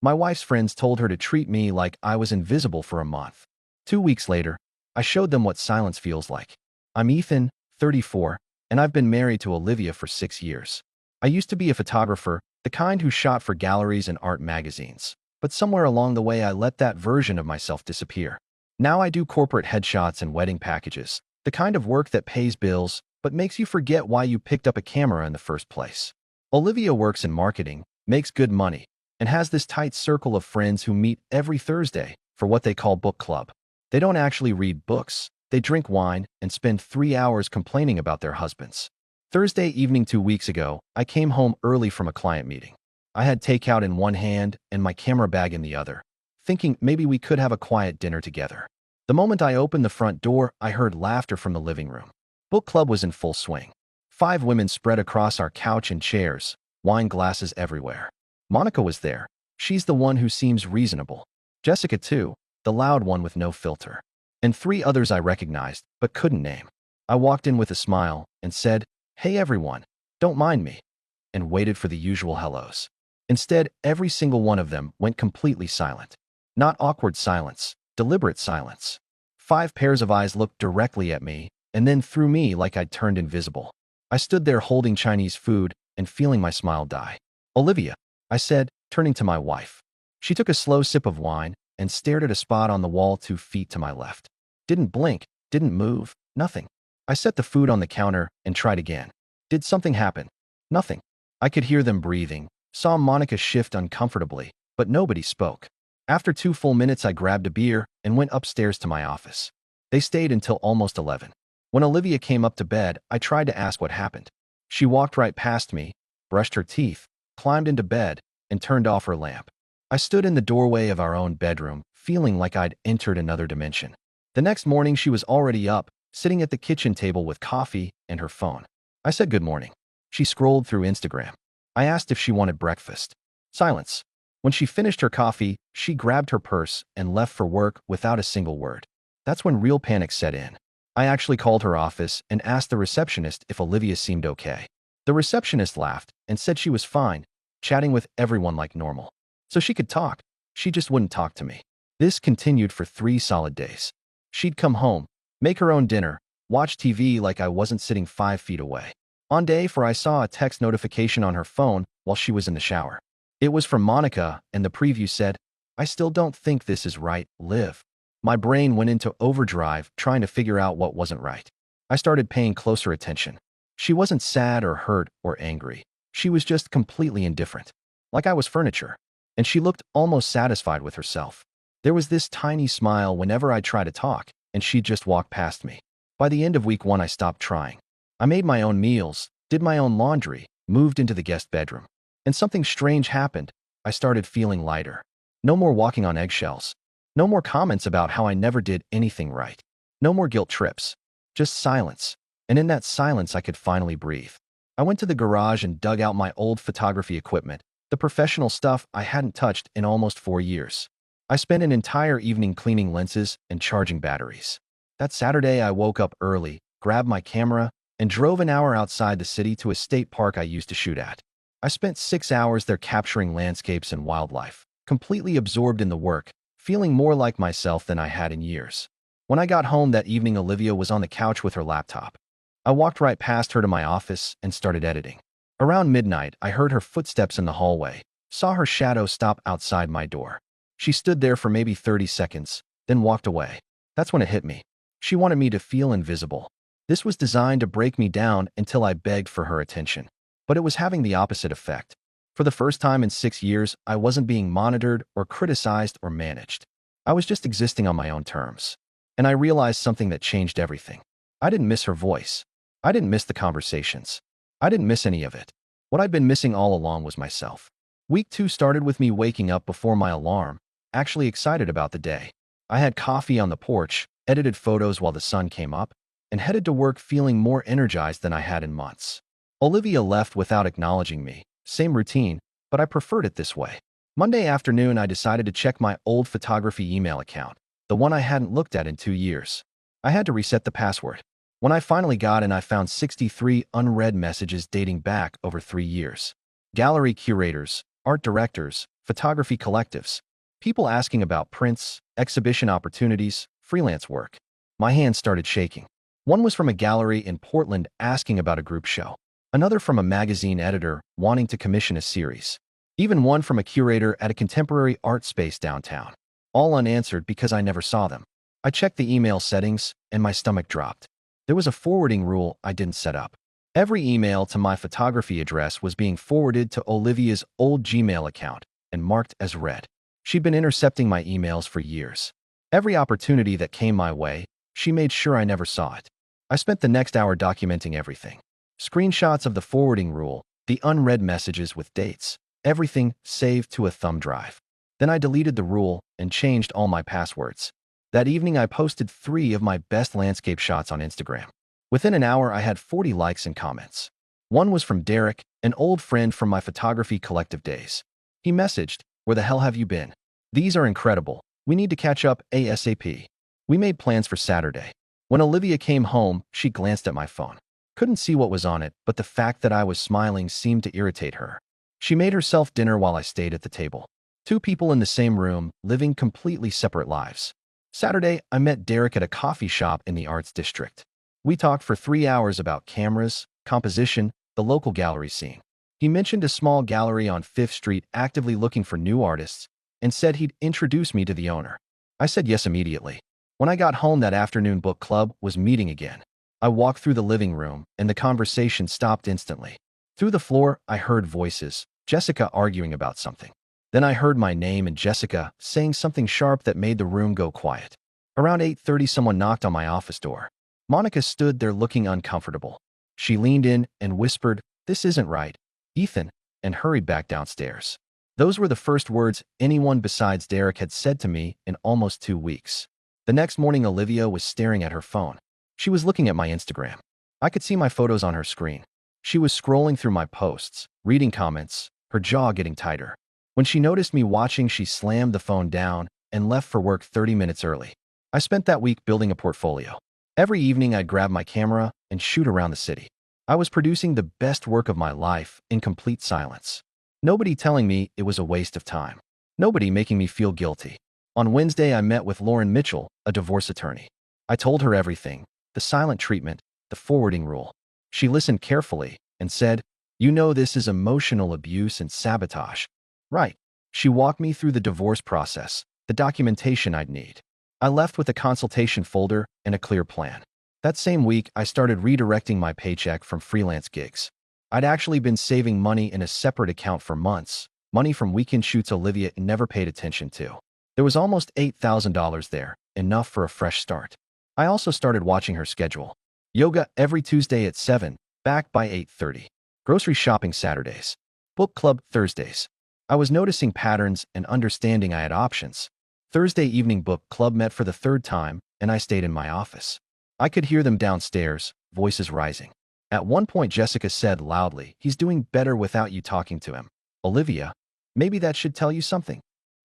My wife's friends told her to treat me like I was invisible for a month. 2 weeks later, I showed them what silence feels like. I'm Ethan, 34, and I've been married to Olivia for 6 years. I used to be a photographer, the kind who shot for galleries and art magazines. But somewhere along the way I let that version of myself disappear. Now I do corporate headshots and wedding packages, the kind of work that pays bills but makes you forget why you picked up a camera in the first place. Olivia works in marketing, makes good money, and has this tight circle of friends who meet every Thursday for what they call book club. They don't actually read books, they drink wine and spend 3 hours complaining about their husbands. Thursday evening 2 weeks ago, I came home early from a client meeting. I had takeout in one hand and my camera bag in the other, thinking maybe we could have a quiet dinner together. The moment I opened the front door, I heard laughter from the living room. Book club was in full swing. 5 women spread across our couch and chairs, wine glasses everywhere. Monica was there. She's the one who seems reasonable. Jessica too, the loud one with no filter. And 3 others I recognized, but couldn't name. I walked in with a smile and said, "Hey everyone, don't mind me," and waited for the usual hellos. Instead, every single one of them went completely silent. Not awkward silence, deliberate silence. 5 pairs of eyes looked directly at me, and then through me like I'd turned invisible. I stood there holding Chinese food and feeling my smile die. "Olivia," I said, turning to my wife. She took a slow sip of wine and stared at a spot on the wall 2 feet to my left. Didn't blink, didn't move, nothing. I set the food on the counter and tried again. Did something happen? Nothing. I could hear them breathing, saw Monica shift uncomfortably, but nobody spoke. After 2 full minutes, I grabbed a beer and went upstairs to my office. They stayed until almost 11. When Olivia came up to bed, I tried to ask what happened. She walked right past me, brushed her teeth, climbed into bed, and turned off her lamp. I stood in the doorway of our own bedroom, feeling like I'd entered another dimension. The next morning, she was already up, sitting at the kitchen table with coffee and her phone. I said good morning. She scrolled through Instagram. I asked if she wanted breakfast. Silence. When she finished her coffee, she grabbed her purse and left for work without a single word. That's when real panic set in. I actually called her office and asked the receptionist if Olivia seemed okay. The receptionist laughed and said she was fine, chatting with everyone like normal. So she could talk. She just wouldn't talk to me. This continued for 3 solid days. She'd come home, make her own dinner, watch TV like I wasn't sitting 5 feet away. On day 4, I saw a text notification on her phone while she was in the shower. It was from Monica, and the preview said, "I still don't think this is right, Liv." My brain went into overdrive trying to figure out what wasn't right. I started paying closer attention. She wasn't sad or hurt or angry. She was just completely indifferent. Like I was furniture. And she looked almost satisfied with herself. There was this tiny smile whenever I tried to talk, and she'd just walk past me. By the end of week 1, I stopped trying. I made my own meals, did my own laundry, moved into the guest bedroom. And something strange happened. I started feeling lighter. No more walking on eggshells. No more comments about how I never did anything right. No more guilt trips. Just silence. And in that silence, I could finally breathe. I went to the garage and dug out my old photography equipment, the professional stuff I hadn't touched in almost 4 years. I spent an entire evening cleaning lenses and charging batteries. That Saturday, I woke up early, grabbed my camera, and drove an hour outside the city to a state park I used to shoot at. I spent 6 hours there capturing landscapes and wildlife, completely absorbed in the work, feeling more like myself than I had in years. When I got home that evening, Olivia was on the couch with her laptop. I walked right past her to my office and started editing. Around midnight, I heard her footsteps in the hallway, saw her shadow stop outside my door. She stood there for maybe 30 seconds, then walked away. That's when it hit me. She wanted me to feel invisible. This was designed to break me down until I begged for her attention. But it was having the opposite effect. For the first time in 6 years, I wasn't being monitored or criticized or managed. I was just existing on my own terms. And I realized something that changed everything. I didn't miss her voice. I didn't miss the conversations. I didn't miss any of it. What I'd been missing all along was myself. Week 2 started with me waking up before my alarm, actually excited about the day. I had coffee on the porch, edited photos while the sun came up, and headed to work feeling more energized than I had in months. Olivia left without acknowledging me. Same routine, but I preferred it this way. Monday afternoon, I decided to check my old photography email account, the one I hadn't looked at in 2 years. I had to reset the password. When I finally got in, I found 63 unread messages dating back over 3 years. Gallery curators, art directors, photography collectives, people asking about prints, exhibition opportunities, freelance work. My hands started shaking. One was from a gallery in Portland asking about a group show. Another from a magazine editor wanting to commission a series. Even one from a curator at a contemporary art space downtown. All unanswered because I never saw them. I checked the email settings, and my stomach dropped. There was a forwarding rule I didn't set up. Every email to my photography address was being forwarded to Olivia's old Gmail account and marked as read. She'd been intercepting my emails for years. Every opportunity that came my way, she made sure I never saw it. I spent the next hour documenting everything. Screenshots of the forwarding rule, the unread messages with dates, everything saved to a thumb drive. Then I deleted the rule and changed all my passwords. That evening, I posted 3 of my best landscape shots on Instagram. Within an hour, I had 40 likes and comments. One was from Derek, an old friend from my photography collective days. He messaged, "Where the hell have you been? These are incredible. We need to catch up ASAP." We made plans for Saturday. When Olivia came home, she glanced at my phone. Couldn't see what was on it, but the fact that I was smiling seemed to irritate her. She made herself dinner while I stayed at the table. 2 people in the same room, living completely separate lives. Saturday, I met Derek at a coffee shop in the Arts District. We talked for 3 hours about cameras, composition, the local gallery scene. He mentioned a small gallery on 5th Street actively looking for new artists and said he'd introduce me to the owner. I said yes immediately. When I got home that afternoon, book club was meeting again. I walked through the living room and the conversation stopped instantly. Through the floor, I heard voices, Jessica arguing about something. Then I heard my name and Jessica saying something sharp that made the room go quiet. Around 8:30, someone knocked on my office door. Monica stood there looking uncomfortable. She leaned in and whispered, "This isn't right, Ethan," and hurried back downstairs. Those were the first words anyone besides Derek had said to me in almost 2 weeks. The next morning, Olivia was staring at her phone. She was looking at my Instagram. I could see my photos on her screen. She was scrolling through my posts, reading comments, her jaw getting tighter. When she noticed me watching, she slammed the phone down and left for work 30 minutes early. I spent that week building a portfolio. Every evening, I'd grab my camera and shoot around the city. I was producing the best work of my life in complete silence. Nobody telling me it was a waste of time. Nobody making me feel guilty. On Wednesday, I met with Lauren Mitchell, a divorce attorney. I told her everything, the silent treatment, the forwarding rule. She listened carefully and said, "You know this is emotional abuse and sabotage, right?" She walked me through the divorce process, the documentation I'd need. I left with a consultation folder and a clear plan. That same week, I started redirecting my paycheck from freelance gigs. I'd actually been saving money in a separate account for months, money from weekend shoots Olivia never paid attention to. There was almost $8,000 there, enough for a fresh start. I also started watching her schedule. Yoga every Tuesday at 7, back by 8:30. Grocery shopping Saturdays. Book club Thursdays. I was noticing patterns and understanding I had options. Thursday evening book club met for the 3rd time, and I stayed in my office. I could hear them downstairs, voices rising. At one point, Jessica said loudly, "He's doing better without you talking to him. Olivia, maybe that should tell you something."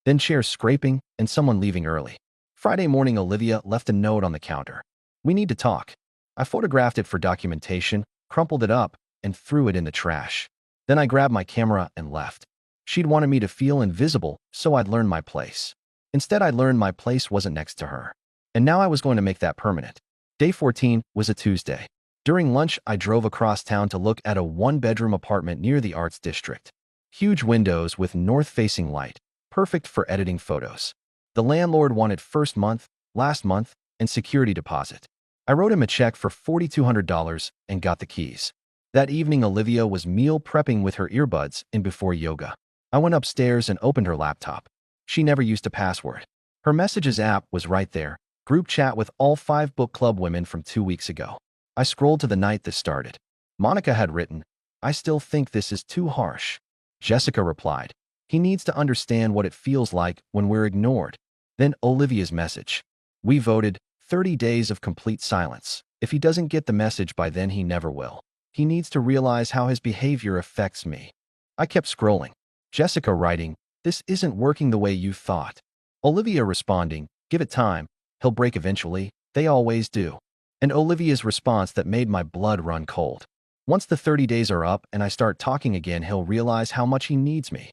Then chairs scraping and someone leaving early. Friday morning, Olivia left a note on the counter. "We need to talk." I photographed it for documentation, crumpled it up, and threw it in the trash. Then I grabbed my camera and left. She'd wanted me to feel invisible, so I'd learn my place. Instead, I learned my place wasn't next to her. And now I was going to make that permanent. Day 14 was a Tuesday. During lunch, I drove across town to look at a 1-bedroom apartment near the Arts District. Huge windows with north-facing light, perfect for editing photos. The landlord wanted first month, last month, and security deposit. I wrote him a check for $4,200 and got the keys. That evening, Olivia was meal prepping with her earbuds in before yoga. I went upstairs and opened her laptop. She never used a password. Her messages app was right there, group chat with all 5 book club women from 2 weeks ago. I scrolled to the night this started. Monica had written, "I still think this is too harsh." Jessica replied, "He needs to understand what it feels like when we're ignored." Then Olivia's message. "We voted 30 days of complete silence. If he doesn't get the message by then, he never will. He needs to realize how his behavior affects me." I kept scrolling. Jessica writing, "This isn't working the way you thought." Olivia responding, "Give it time. He'll break eventually. They always do." And Olivia's response that made my blood run cold. "Once the 30 days are up and I start talking again, he'll realize how much he needs me."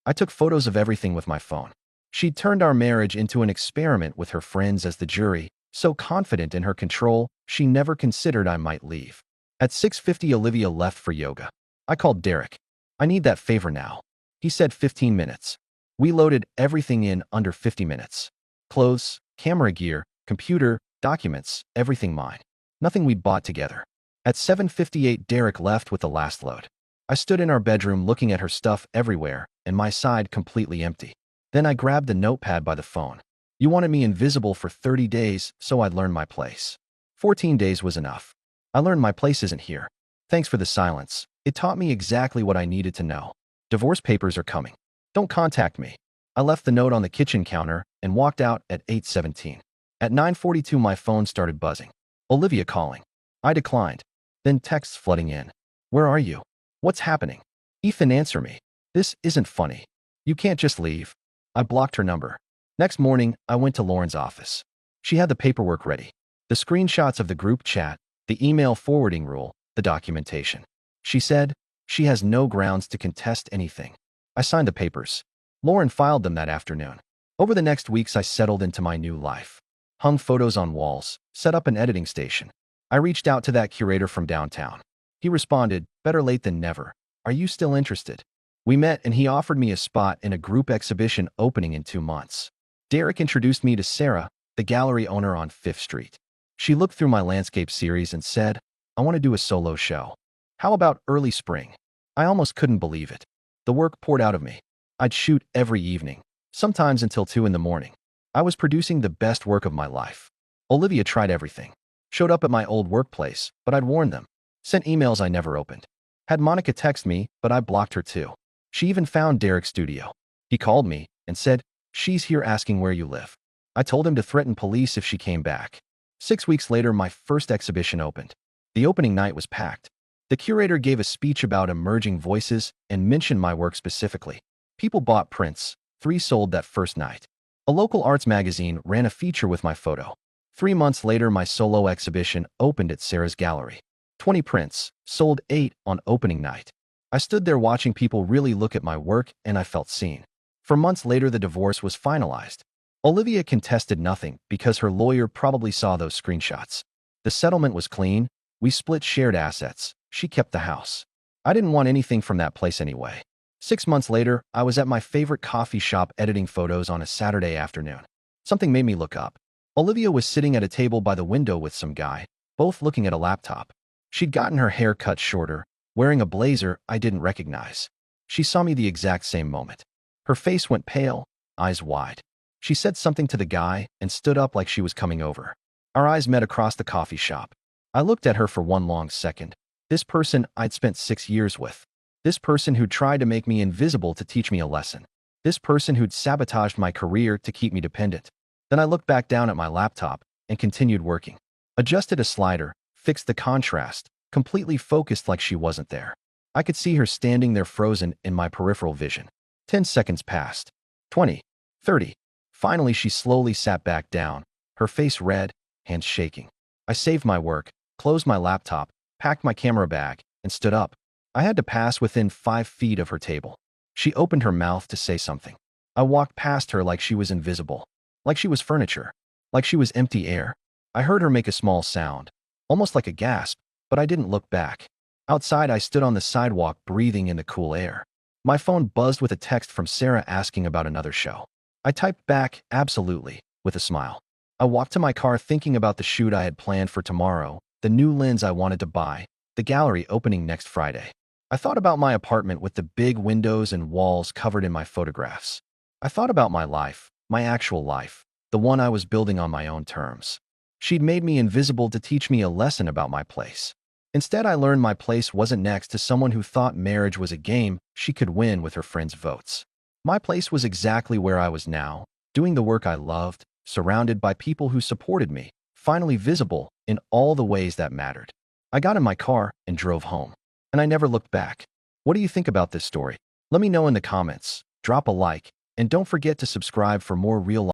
I took photos of everything with my phone. She turned our marriage into an experiment with her friends as the jury, so confident in her control, she never considered I might leave. At 6:50, Olivia left for yoga. I called Derek. I need that favor now. He said 15 minutes. We loaded everything in under 50 minutes. Clothes, camera gear, computer, documents, everything mine. Nothing we bought together. At 7:58, Derek left with the last load. I stood in our bedroom looking at her stuff everywhere, and my side completely empty. Then I grabbed the notepad by the phone. You wanted me invisible for 30 days, so I'd learn my place. 14 days was enough. I learned my place isn't here. Thanks for the silence. It taught me exactly what I needed to know. Divorce papers are coming. Don't contact me. I left the note on the kitchen counter and walked out at 8:17. At 9:42, my phone started buzzing. Olivia calling. I declined. Then texts flooding in. Where are you? What's happening? Ethan, answer me. This isn't funny. You can't just leave. I blocked her number. Next morning, I went to Lauren's office. She had the paperwork ready. The screenshots of the group chat, the email forwarding rule, the documentation. She said she has no grounds to contest anything. I signed the papers. Lauren filed them that afternoon. Over the next weeks, I settled into my new life. Hung photos on walls, set up an editing station. I reached out to that curator from downtown. He responded, better late than never. Are you still interested? We met and he offered me a spot in a group exhibition opening in 2 months. Derek introduced me to Sarah, the gallery owner on 5th Street. She looked through my landscape series and said, I want to do a solo show. How about early spring? I almost couldn't believe it. The work poured out of me. I'd shoot every evening, sometimes until 2 in the morning. I was producing the best work of my life. Olivia tried everything. Showed up at my old workplace, but I'd warned them. Sent emails I never opened. Had Monica text me, but I blocked her too. She even found Derek's studio. He called me and said, she's here asking where you live. I told him to threaten police if she came back. 6 weeks later, my first exhibition opened. The opening night was packed. The curator gave a speech about emerging voices and mentioned my work specifically. People bought prints. 3 sold that first night. A local arts magazine ran a feature with my photo. 3 months later, my solo exhibition opened at Sarah's gallery. 20 prints, sold 8 on opening night. I stood there watching people really look at my work, and I felt seen. For months later, the divorce was finalized. Olivia contested nothing because her lawyer probably saw those screenshots. The settlement was clean. We split shared assets. She kept the house. I didn't want anything from that place anyway. 6 months later, I was at my favorite coffee shop editing photos on a Saturday afternoon. Something made me look up. Olivia was sitting at a table by the window with some guy, both looking at a laptop. She'd gotten her hair cut shorter, wearing a blazer I didn't recognize. She saw me the exact same moment. Her face went pale, eyes wide. She said something to the guy and stood up like she was coming over. Our eyes met across the coffee shop. I looked at her for one long second. This person I'd spent 6 years with. This person who'd tried to make me invisible to teach me a lesson. This person who'd sabotaged my career to keep me dependent. Then I looked back down at my laptop and continued working. Adjusted a slider, fixed the contrast, completely focused like she wasn't there. I could see her standing there frozen in my peripheral vision. 10 seconds passed. 20. 30. Finally, she slowly sat back down, her face red, hands shaking. I saved my work, closed my laptop, packed my camera bag, and stood up. I had to pass within 5 feet of her table. She opened her mouth to say something. I walked past her like she was invisible, like she was furniture, like she was empty air. I heard her make a small sound, almost like a gasp, but I didn't look back. Outside, I stood on the sidewalk breathing in the cool air. My phone buzzed with a text from Sarah asking about another show. I typed back, absolutely, with a smile. I walked to my car thinking about the shoot I had planned for tomorrow, the new lens I wanted to buy, the gallery opening next Friday. I thought about my apartment with the big windows and walls covered in my photographs. I thought about my life, my actual life, the one I was building on my own terms. She'd made me invisible to teach me a lesson about my place. Instead, I learned my place wasn't next to someone who thought marriage was a game she could win with her friends' votes. My place was exactly where I was now, doing the work I loved, surrounded by people who supported me, finally visible in all the ways that mattered. I got in my car and drove home, and I never looked back. What do you think about this story? Let me know in the comments, drop a like, and don't forget to subscribe for more real